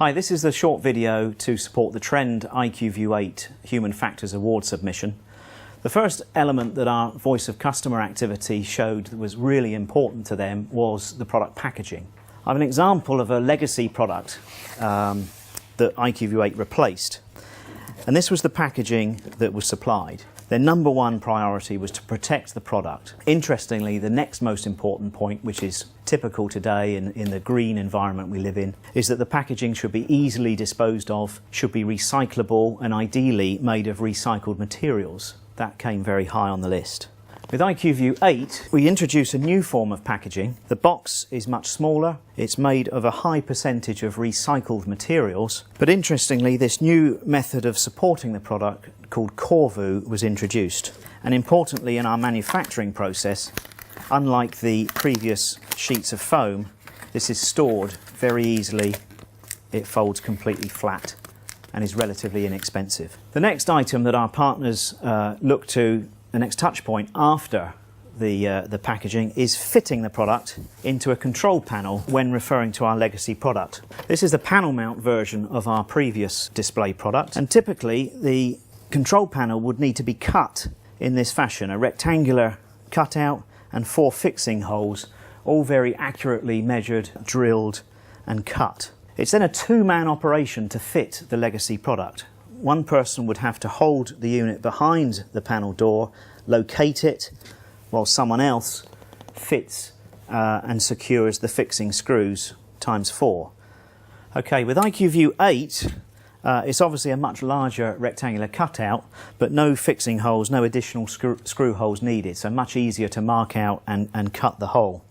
Hi, this is a short video to support the Trend IQView8 Human Factors Award submission. The first element that our voice of customer activity showed that was really important to them was the product packaging. I have an example of a legacy product that IQView8 replaced, and this was the packaging that was supplied. Their number one priority was to protect the product. Interestingly, the next most important point, which is typical today in the green environment we live in, is that the packaging should be easily disposed of, should be recyclable, and ideally made of recycled materials. That came very high on the list. With IQView8, we introduce a new form of packaging. The box is much smaller, it's made of a high percentage of recycled materials, but interestingly this new method of supporting the product called Corvu was introduced. And importantly, in our manufacturing process, unlike the previous sheets of foam, this is stored very easily. It folds completely flat and is relatively inexpensive. The next item that our partners look to, the next touch point after the packaging, is fitting the product into a control panel when referring to our legacy product. This is the panel mount version of our previous display product, and typically the control panel would need to be cut in this fashion, a rectangular cutout and 4 fixing holes, all very accurately measured, drilled and cut. It's then a two-man operation to fit the legacy product. One person would have to hold the unit behind the panel door, locate it, while someone else fits and secures the fixing screws ×4. Okay, with IQView8, it's obviously a much larger rectangular cutout, but no fixing holes, no additional screw holes needed, so much easier to mark out and cut the hole.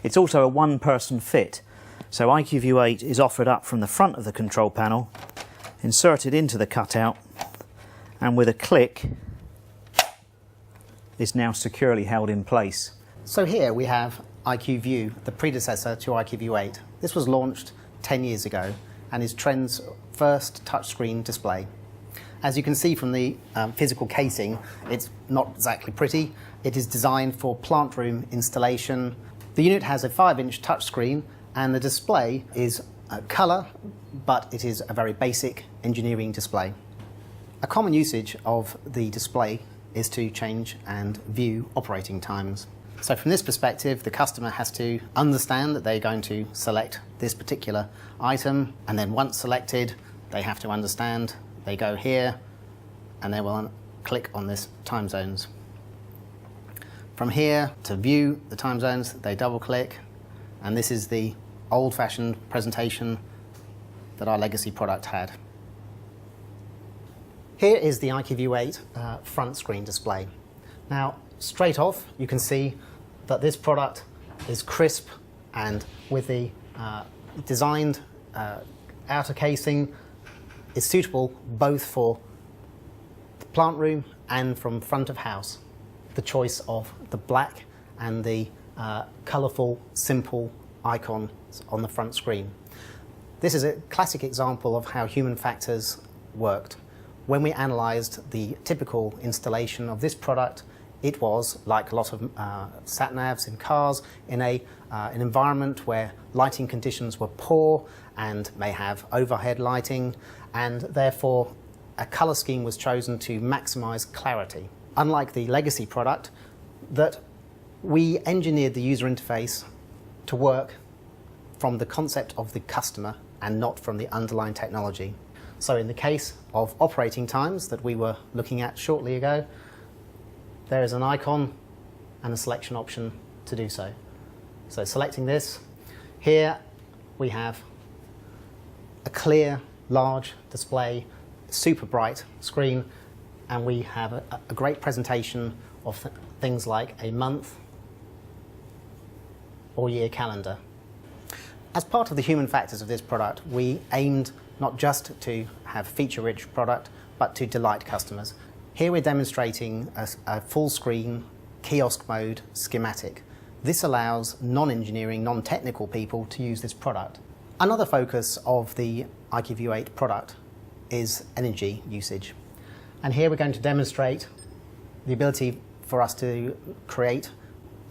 It's also a one-person fit, so IQView8 is offered up from the front of the control panel, inserted into the cutout, and with a click is now securely held in place. So here we have IQView, the predecessor to IQView8. This was launched 10 years ago and is Trend's first touchscreen display. As you can see from the physical casing, it's not exactly pretty. It is designed for plant room installation. The unit has a 5-inch touchscreen and the display is colour, but it is a very basic engineering display. A common usage of the display is to change and view operating times. So from this perspective, the customer has to understand that they're going to select this particular item, and then once selected, they have to understand, they go here, and they will click on this time zones. From here, to view the time zones, they double click, and this is the old-fashioned presentation that our legacy product had. Here is the IQView8 front screen display. Now, straight off, you can see that this product is crisp, and with the designed outer casing is suitable both for the plant room and from front of house. The choice of the black and the colourful, simple icons on the front screen. This is a classic example of how human factors worked. When we analysed the typical installation of this product, it was, like a lot of sat-navs in cars, in an environment where lighting conditions were poor and may have overhead lighting, and therefore a colour scheme was chosen to maximise clarity. Unlike the legacy product, that we engineered the user interface to work from the concept of the customer and not from the underlying technology. So in the case of operating times that we were looking at shortly ago, there is an icon and a selection option to do so. So selecting this, here we have a clear, large display, super bright screen, and we have a great presentation of things like a month or year calendar. As part of the human factors of this product, we aimed not just to have feature-rich product, but to delight customers. Here we're demonstrating a full-screen kiosk mode schematic. This allows non-engineering, non-technical people to use this product. Another focus of the IQView8 product is energy usage. And here we're going to demonstrate the ability for us to create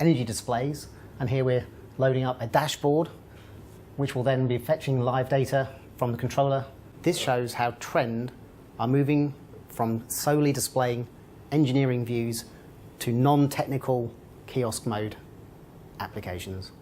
energy displays. And here we're loading up a dashboard which will then be fetching live data from the controller. This shows how Trend are moving from solely displaying engineering views to non-technical kiosk mode applications.